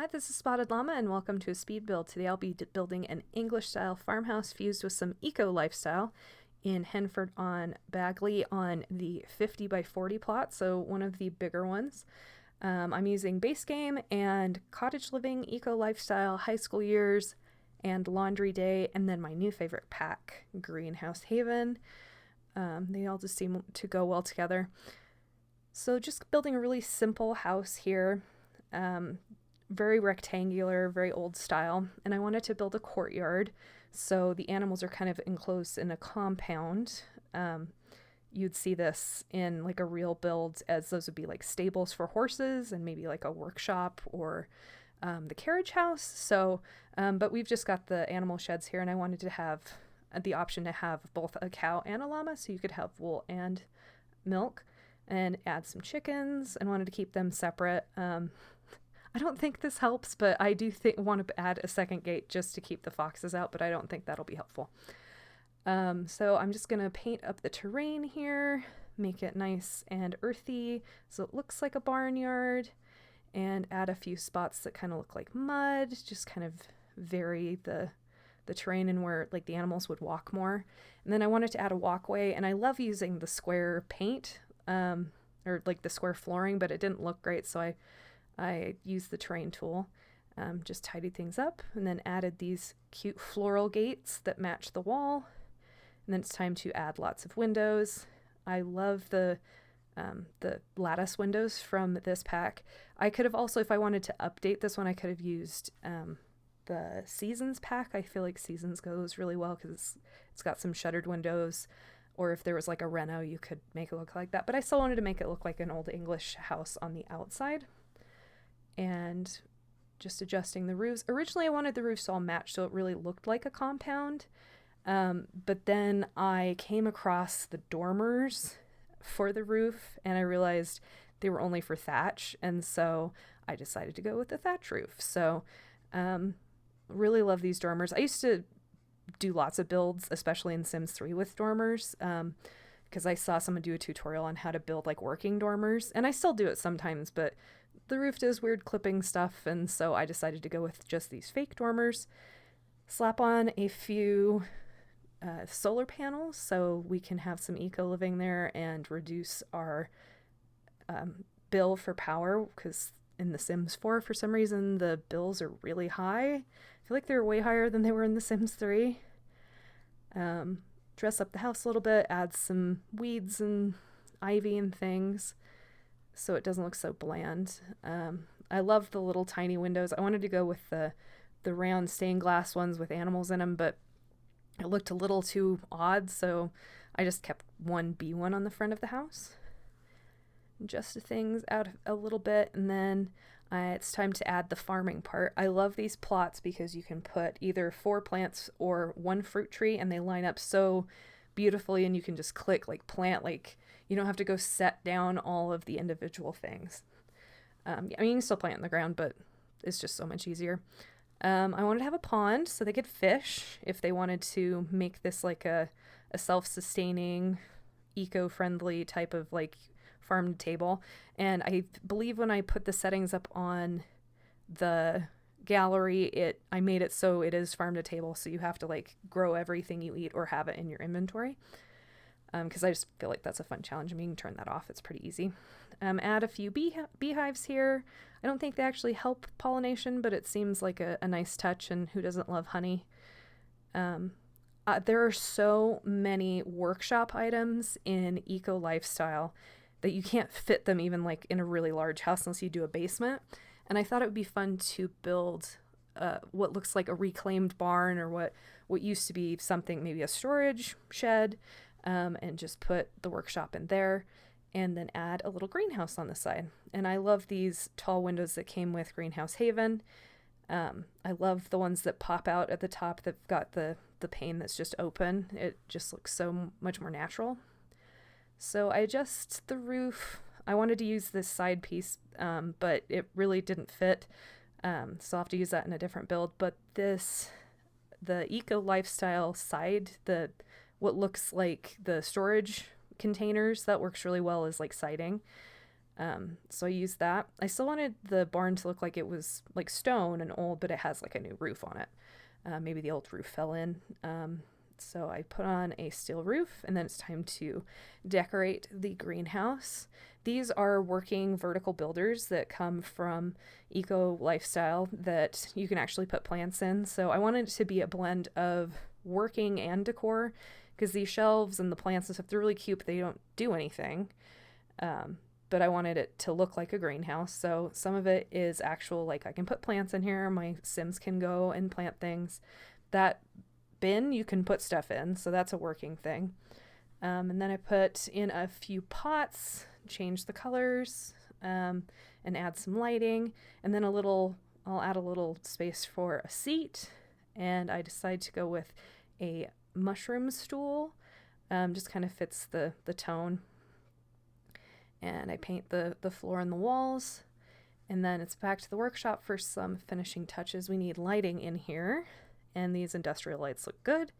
Hi, this is Spotted Llama and welcome to a speed build. Today I'll be building an English style farmhouse fused with some eco lifestyle in Henford on Bagley on the 50 by 40 plot, so one of the bigger ones. I'm using base game and Cottage Living, Eco Lifestyle, High School Years, and Laundry Day, and then my new favorite pack, Greenhouse Haven. They all just seem to go well together. So just building a really simple house here. Very rectangular, very old style, and I wanted to build a courtyard, so the animals are kind of enclosed in a compound. You'd see this in like a real build, as those would be like stables for horses and maybe like a workshop or the carriage house. So, but we've just got the animal sheds here, and I wanted to have the option to have both a cow and a llama, so you could have wool and milk, and add some chickens, and wanted to keep them separate. I don't think this helps, but I do want to add a second gate just to keep the foxes out, but I don't think that'll be helpful. So I'm just going to paint up the terrain here, make it nice and earthy so it looks like a barnyard, and add a few spots that kind of look like mud, just kind of vary the terrain and where like the animals would walk more. And then I wanted to add a walkway, and I love using the square paint, or like the square flooring, but it didn't look great, so I used the terrain tool, just tidied things up, and then added these cute floral gates that match the wall. And then it's time to add lots of windows. I love the lattice windows from this pack. I could have also, if I wanted to update this one, I could have used the Seasons pack. I feel like Seasons goes really well because it's got some shuttered windows. Or if there was like a reno, you could make it look like that. But I still wanted to make it look like an old English house on the outside. And just adjusting the roofs. Originally I wanted the roofs all matched so it really looked like a compound, but then I came across the dormers for the roof and I realized they were only for thatch, and so I decided to go with the thatch roof. So really love these dormers. I used to do lots of builds, especially in Sims 3 with dormers, because I saw someone do a tutorial on how to build like working dormers, and I still do it sometimes, but the roof does weird clipping stuff, and so I decided to go with just these fake dormers. Slap on a few solar panels so we can have some eco living there and reduce our bill for power, because in The Sims 4, for some reason, the bills are really high. I feel like they're way higher than they were in The Sims 3. Dress up the house a little bit, add some weeds and ivy and things, so it doesn't look so bland. I love the little tiny windows. I wanted to go with the round stained glass ones with animals in them, but it looked a little too odd, so I just kept one B1 on the front of the house. Adjust things out a little bit, and then it's time to add the farming part. I love these plots because you can put either 4 plants or 1 fruit tree, and they line up so beautifully, and you can just click like plant, like you don't have to go set down all of the individual things. I mean, you can still plant in the ground, but it's just so much easier. I wanted to have a pond so they could fish if they wanted to make this like a self-sustaining, eco-friendly type of like farm to table. And I believe when I put the settings up on the gallery, I made it so it is farm to table, so you have to like grow everything you eat or have it in your inventory. Because I just feel like that's a fun challenge. I mean, you can turn that off. It's pretty easy. Add a few beehives here. I don't think they actually help pollination, but it seems like a nice touch, and who doesn't love honey? There are so many workshop items in Eco Lifestyle that you can't fit them even like in a really large house unless you do a basement. And I thought it would be fun to build what looks like a reclaimed barn, or what used to be something, maybe a storage shed, and just put the workshop in there, and then add a little greenhouse on the side. And I love these tall windows that came with Greenhouse Haven. I love the ones that pop out at the top that've got the pane that's just open. It just looks so much more natural. So I adjust the roof. I wanted to use this side piece, but it really didn't fit. So I'll have to use that in a different build. But the Eco Lifestyle side, what looks like the storage containers, that works really well as like siding. So I used that. I still wanted the barn to look like it was like stone and old, but it has like a new roof on it. Maybe the old roof fell in. So I put on a steel roof, and then it's time to decorate the greenhouse. These are working vertical builders that come from Eco Lifestyle that you can actually put plants in. So I wanted it to be a blend of working and decor, because these shelves and the plants and stuff, they're really cute, but they don't do anything. But I wanted it to look like a greenhouse. So some of it is actual, like I can put plants in here. My Sims can go and plant things. That bin you can put stuff in, so that's a working thing. And then I put in a few pots, change the colors, and add some lighting. And then I'll add a little space for a seat. And I decide to go with a mushroom stool. Just kind of fits the tone. And I paint the floor and the walls. And then it's back to the workshop for some finishing touches. We need lighting in here, and these industrial lights look good.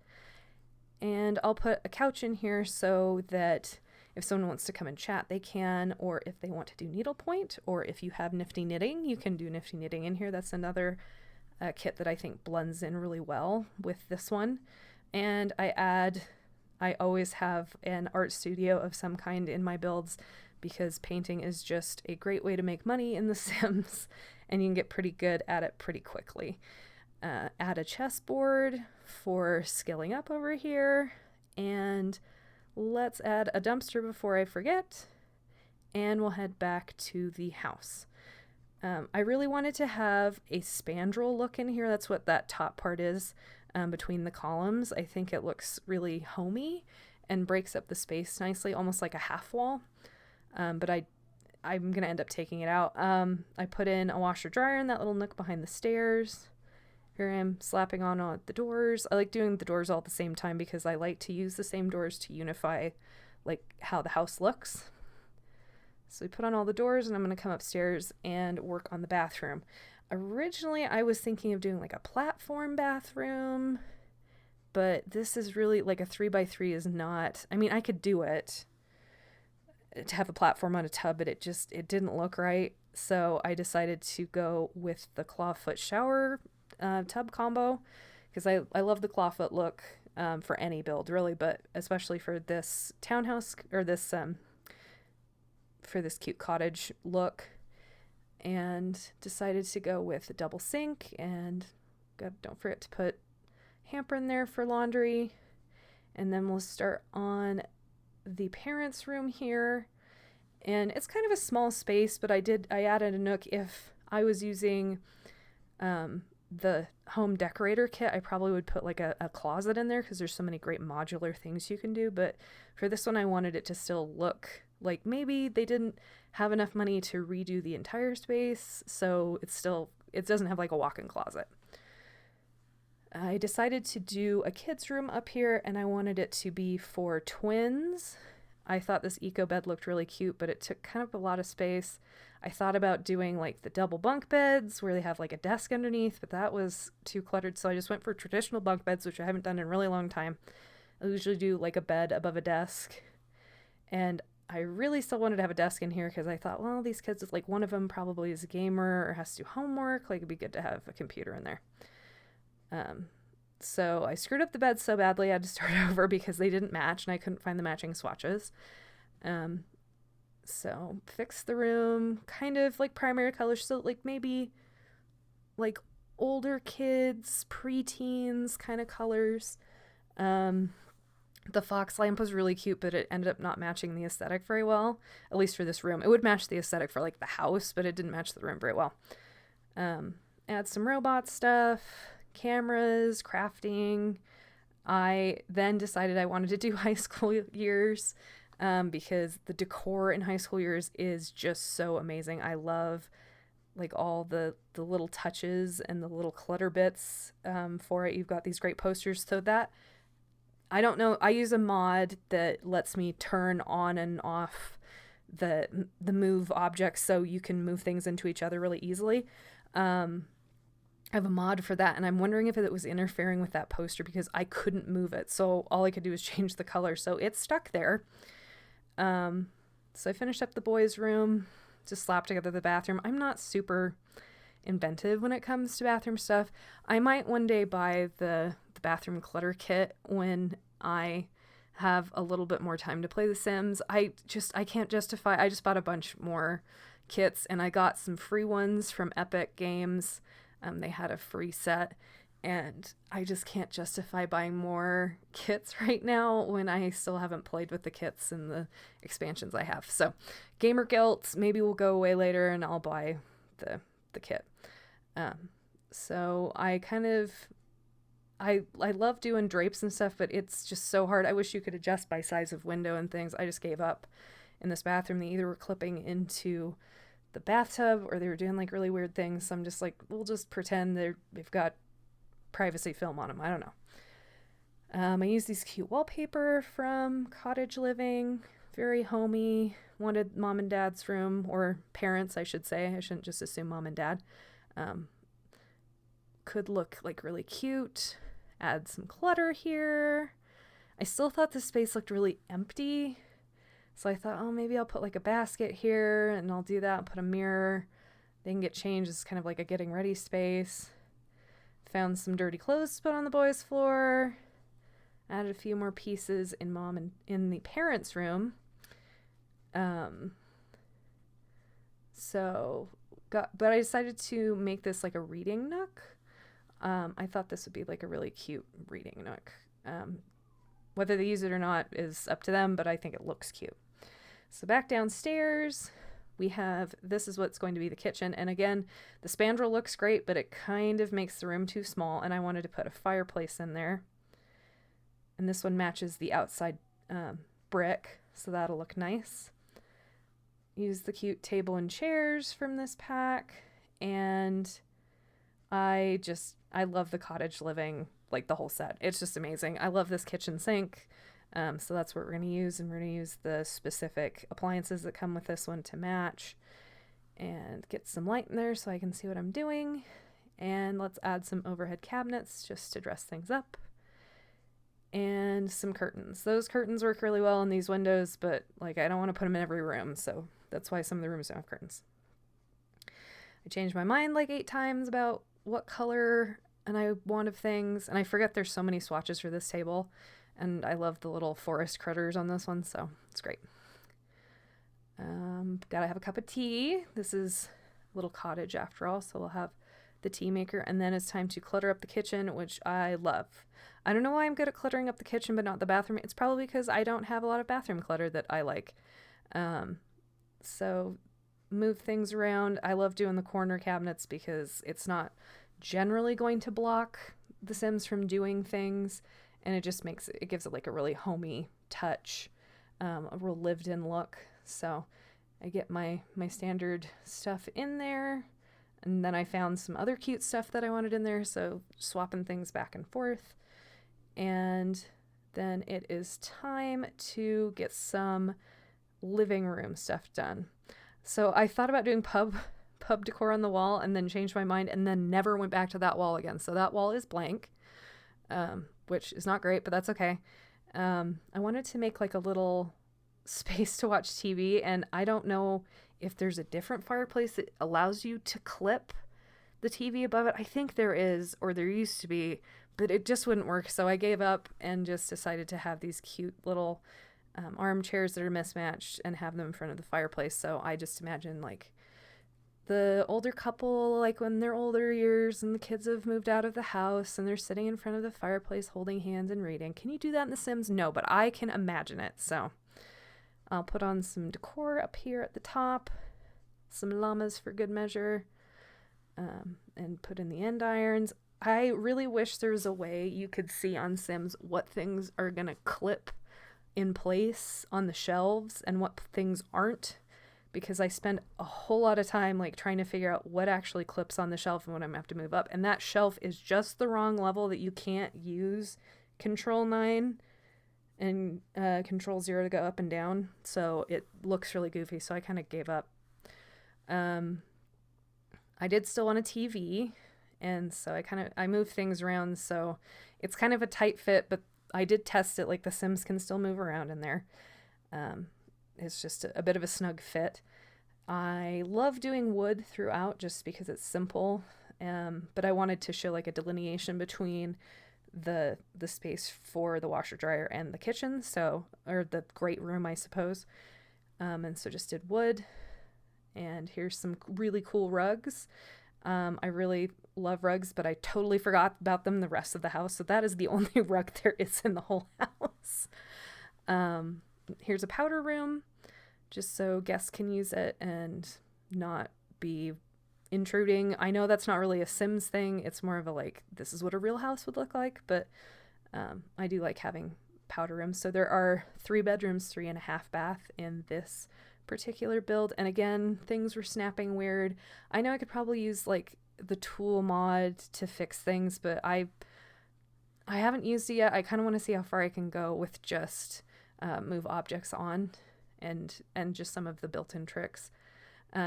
And I'll put a couch in here so that if someone wants to come and chat, they can, or if they want to do needlepoint, or if you have nifty knitting, you can do nifty knitting in here. That's another kit that I think blends in really well with this one. And I always have an art studio of some kind in my builds, because painting is just a great way to make money in The Sims, and you can get pretty good at it pretty quickly. Add a chessboard for scaling up over here, and let's add a dumpster before I forget, and we'll head back to the house. I really wanted to have a spandrel look in here. That's what that top part is, between the columns. I think it looks really homey and breaks up the space nicely, almost like a half wall. But I'm going to end up taking it out. I put in a washer dryer in that little nook behind the stairs. Here I am slapping on the doors. I like doing the doors all at the same time because I like to use the same doors to unify like how the house looks. So we put on all the doors, and I'm going to come upstairs and work on the bathroom. Originally, I was thinking of doing like a platform bathroom, but this is really like a 3x3 is not, I mean, I could do it to have a platform on a tub, but it didn't look right. So I decided to go with the clawfoot shower tub combo, because I love the clawfoot look for any build really, but especially for this townhouse, or this for this cute cottage look. And decided to go with a double sink, and don't forget to put hamper in there for laundry. And then we'll start on the parents' room here, and it's kind of a small space, but I added a nook. If I was using the home decorator kit, I probably would put like a closet in there, because there's so many great modular things you can do. But for this one, I wanted it to still look like maybe they didn't have enough money to redo the entire space, so it doesn't have like a walk-in closet. I decided to do a kid's room up here, and I wanted it to be for twins. I thought this eco bed looked really cute, but it took kind of a lot of space. I thought about doing like the double bunk beds where they have like a desk underneath, but that was too cluttered, so I just went for traditional bunk beds, which I haven't done in a really long time. I usually do like a bed above a desk, and I really still wanted to have a desk in here because I thought, well, these kids, like one of them probably is a gamer or has to do homework, like it'd be good to have a computer in there. So I screwed up the bed so badly I had to start over because they didn't match and I couldn't find the matching swatches. So fixed the room, kind of like primary colors, so like maybe like older kids, preteens kind of colors. The fox lamp was really cute, but it ended up not matching the aesthetic very well, at least for this room. It would match the aesthetic for like the house, but it didn't match the room very well. Add some robot stuff, cameras, crafting. I then decided I wanted to do high school years because the decor in high school years is just so amazing. I love like all the little touches and the little clutter bits for it. You've got these great posters. So that, I don't know, I use a mod that lets me turn on and off the move objects so you can move things into each other really easily. I have a mod for that, and I'm wondering if it was interfering with that poster because I couldn't move it. So all I could do was change the color. So it's stuck there. So I finished up the boys' room. just slap together the bathroom. I'm not super inventive when it comes to bathroom stuff. I might one day buy the bathroom clutter kit when I have a little bit more time to play The Sims. I can't justify. I just bought a bunch more kits, and I got some free ones from Epic Games. They had a free set, and I just can't justify buying more kits right now when I still haven't played with the kits and the expansions I have. So gamer guilt maybe will go away later, and I'll buy the kit. So I kind of, I love doing drapes and stuff, but it's just so hard. I wish you could adjust by size of window and things. I just gave up in this bathroom. They either were clipping into the bathtub or they were doing like really weird things. So I'm just like, we'll just pretend they've got privacy film on them. I don't know. I use these cute wallpaper from Cottage Living. Very homey. Wanted mom and dad's room, or parents, I should say. I shouldn't just assume mom and dad. Could look like really cute. Add some clutter here. I still thought this space looked really empty. So I thought, oh, maybe I'll put like a basket here, and I'll do that and put a mirror. They can get changed. It's kind of like a getting ready space. Found some dirty clothes to put on the boys' floor. Added a few more pieces in the parents' room. But I decided to make this like a reading nook. I thought this would be like a really cute reading nook. Whether they use it or not is up to them, but I think it looks cute. So back downstairs, this is what's going to be the kitchen. And again, the spandrel looks great, but it kind of makes the room too small. And I wanted to put a fireplace in there. And this one matches the outside brick, so that'll look nice. Use the cute table and chairs from this pack. And I love the Cottage Living, like the whole set. It's just amazing. I love this kitchen sink. So that's what we're going to use. And we're going to use the specific appliances that come with this one to match. And get some light in there so I can see what I'm doing. And let's add some overhead cabinets just to dress things up. And some curtains. Those curtains work really well in these windows, but like I don't want to put them in every room. So that's why some of the rooms don't have curtains. I changed my mind like 8 times about what color and I want of things. And I forget there's so many swatches for this table. And I love the little forest critters on this one, so it's great. Gotta have a cup of tea. This is a little cottage after all, so we'll have the tea maker. And then it's time to clutter up the kitchen, which I love. I don't know why I'm good at cluttering up the kitchen, but not the bathroom. It's probably because I don't have a lot of bathroom clutter that I like. So move things around. I love doing the corner cabinets because it's not generally going to block the Sims from doing things. And it just gives it like a really homey touch, a real lived in look. So I get my standard stuff in there. And then I found some other cute stuff that I wanted in there. So swapping things back and forth. And then it is time to get some living room stuff done. So I thought about doing pub decor on the wall and then changed my mind and then never went back to that wall again. So that wall is blank, which is not great, but that's okay. I wanted to make like a little space to watch TV, and I don't know if there's a different fireplace that allows you to clip the TV above it. I think there is, or there used to be, but it just wouldn't work. So I gave up and just decided to have these cute little armchairs that are mismatched and have them in front of the fireplace. So I just imagine like the older couple, like when they're older years and the kids have moved out of the house and they're sitting in front of the fireplace holding hands and reading. Can you do that in The Sims? No, but I can imagine it. So I'll put on some decor up here at the top, some llamas for good measure, and put in the end irons. I really wish there was a way you could see on Sims what things are going to clip in place on the shelves and what things aren't, because I spend a whole lot of time like trying to figure out what actually clips on the shelf and what I'm going to have to move up. And that shelf is just the wrong level that you can't use Control 9 and Control 0 to go up and down. So it looks really goofy. So I kind of gave up. I did still want a TV. And so I moved things around. So it's kind of a tight fit, but I did test it. Like the Sims can still move around in there. It's just a bit of a snug fit. I love doing wood throughout just because it's simple. But I wanted to show like a delineation between the space for the washer dryer and the kitchen, so, or the great room, I suppose. And so just did wood. And here's some really cool rugs. I really love rugs, but I totally forgot about them the rest of the house. So that is the only rug there is in the whole house. Here's a powder room, just so guests can use it and not be intruding. I know that's not really a Sims thing. It's more of a like, this is what a real house would look like. But I do like having powder rooms. So there are 3 bedrooms, 3.5 bath in this particular build. And again, things were snapping weird. I know I could probably use like the tool mod to fix things, but I haven't used it yet. I kind of want to see how far I can go with just move objects on and just some of the built-in tricks.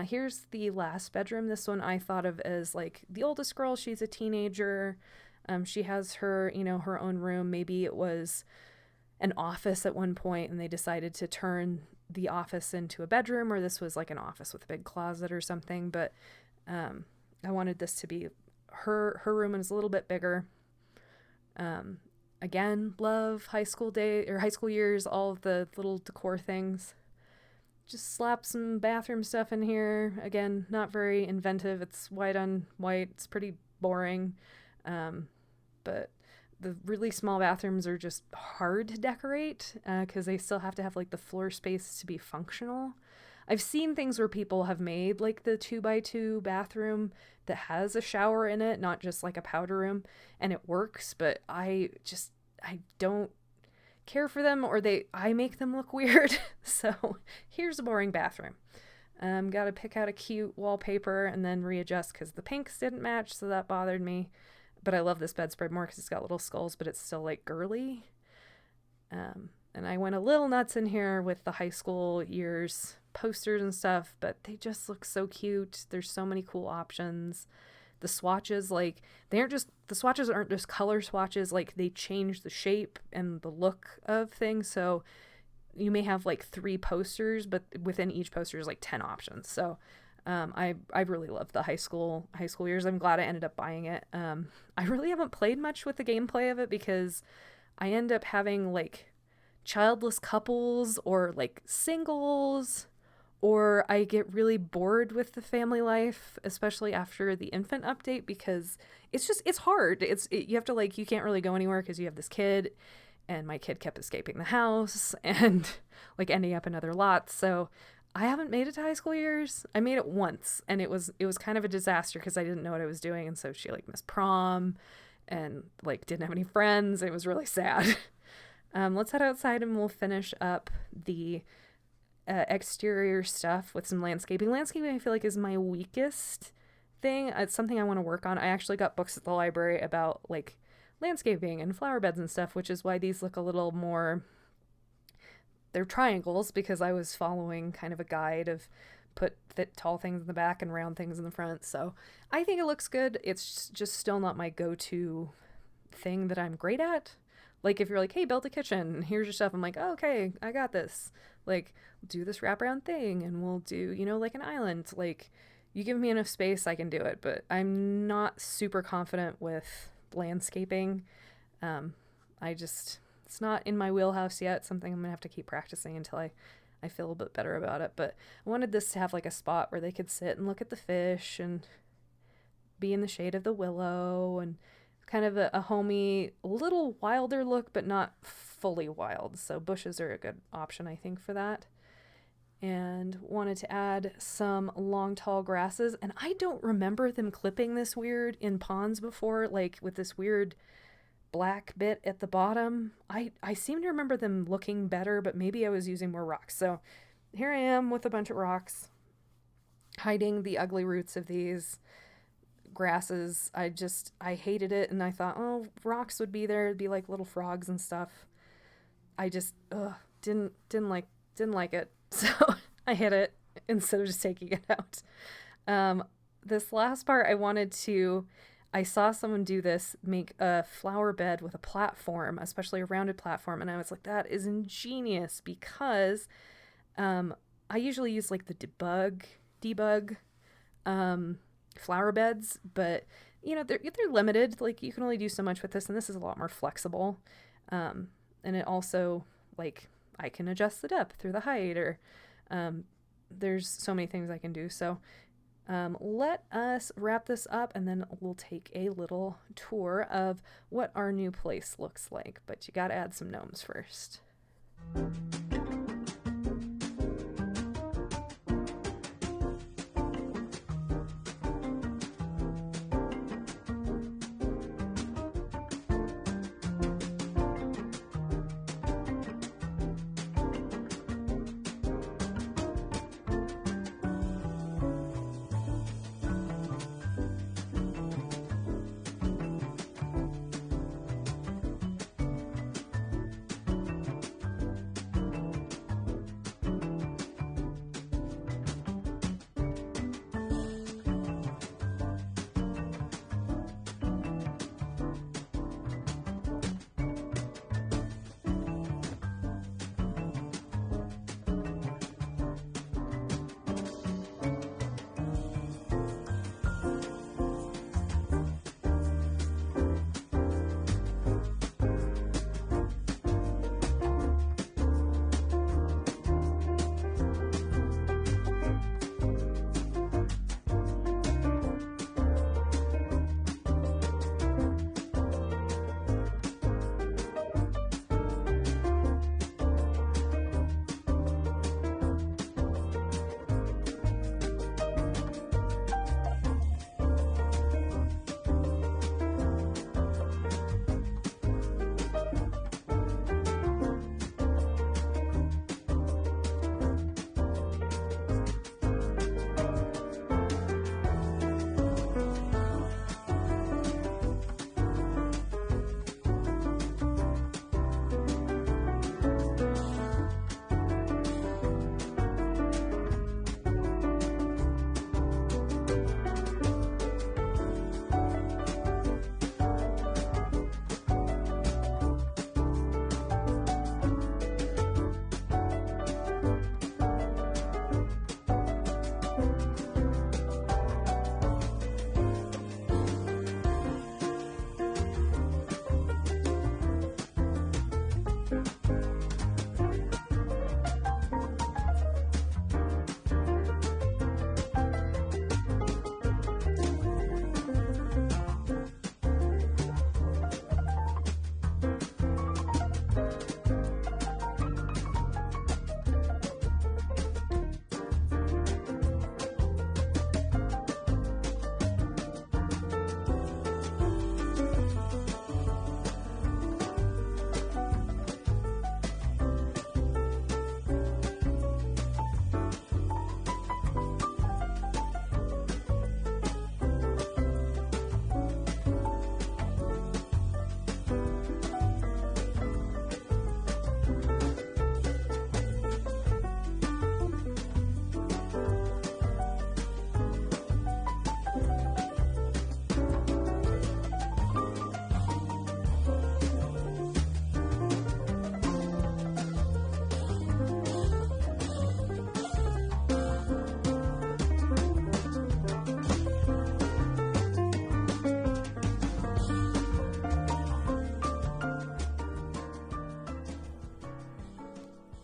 Here's the last bedroom. This one I thought of as like the oldest girl. She's a teenager. She has her, her own room. Maybe it was an office at one point and they decided to turn the office into a bedroom, or this was like an office with a big closet or something. But I wanted this to be her room, and it's a little bit bigger. Again, love high school years, all of the little decor things. Just slap some bathroom stuff in here. Again, not very inventive. It's white on white. It's pretty boring. But the really small bathrooms are just hard to decorate because they still have to have like the floor space to be functional. I've seen things where people have made like the 2x2 bathroom that has a shower in it, not just like a powder room, and it works, but I don't care for them, or I make them look weird. So here's a boring bathroom. Gotta pick out a cute wallpaper and then readjust because the pinks didn't match, so that bothered me. But I love this bedspread more because it's got little skulls, but it's still like girly. And I went a little nuts in here with the high school years posters and stuff, but they just look so cute. There's so many cool options. The swatches, like, the swatches aren't just color swatches, like they change the shape and the look of things. So you may have like 3 posters, but within each poster is like 10 options. So I really love the high school years. I'm glad I ended up buying it. I really haven't played much with the gameplay of it because I end up having like childless couples or like singles, or I get really bored with the family life, especially after the infant update, because it's hard. You have to like, you can't really go anywhere because you have this kid, and my kid kept escaping the house and like ending up in other lots. So I haven't made it to high school years. I made it once, and it was kind of a disaster because I didn't know what I was doing. And so she like missed prom and like didn't have any friends. It was really sad. Let's head outside and we'll finish up the exterior stuff with some landscaping. Landscaping I feel like is my weakest thing. It's something I want to work on. I actually got books at the library about like landscaping and flower beds and stuff, which is why these look a little more, they're triangles, because I was following kind of a guide of put tall things in the back and round things in the front. So I think it looks good. It's just still not my go-to thing that I'm great at. Like if you're like, hey, build a kitchen, here's your stuff, I'm like, oh, okay, I got this. Like, do this wraparound thing and we'll do, like an island. Like, you give me enough space, I can do it. But I'm not super confident with landscaping. It's not in my wheelhouse yet. Something I'm gonna have to keep practicing until I feel a bit better about it. But I wanted this to have like a spot where they could sit and look at the fish and be in the shade of the willow, and kind of a homey, little wilder look, but not fully wild. So bushes are a good option, I think, for that. And wanted to add some long, tall grasses. And I don't remember them clipping this weird in ponds before, like with this weird black bit at the bottom. I seem to remember them looking better, but maybe I was using more rocks. So here I am with a bunch of rocks, hiding the ugly roots of these grasses. I hated it, and I thought, oh, rocks would be there. It'd be like little frogs and stuff. I just didn't like it. So I hit it instead of just taking it out. This last part I saw someone do this, make a flower bed with a platform, especially a rounded platform, and I was like, that is ingenious, because I usually use like the debug debug flower beds, but they're limited. Like, you can only do so much with this, and this is a lot more flexible. And it also, like, I can adjust the depth or the height, or there's so many things I can do. So let us wrap this up, and then we'll take a little tour of what our new place looks like. But you got to add some gnomes first.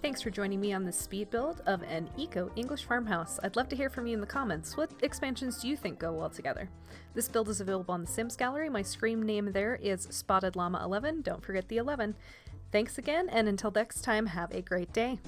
Thanks for joining me on this speed build of an eco English farmhouse. I'd love to hear from you in the comments. What expansions do you think go well together? This build is available on the Sims Gallery. My screen name there is SpottedLlama 11. Don't forget the 11. Thanks again, and until next time, have a great day.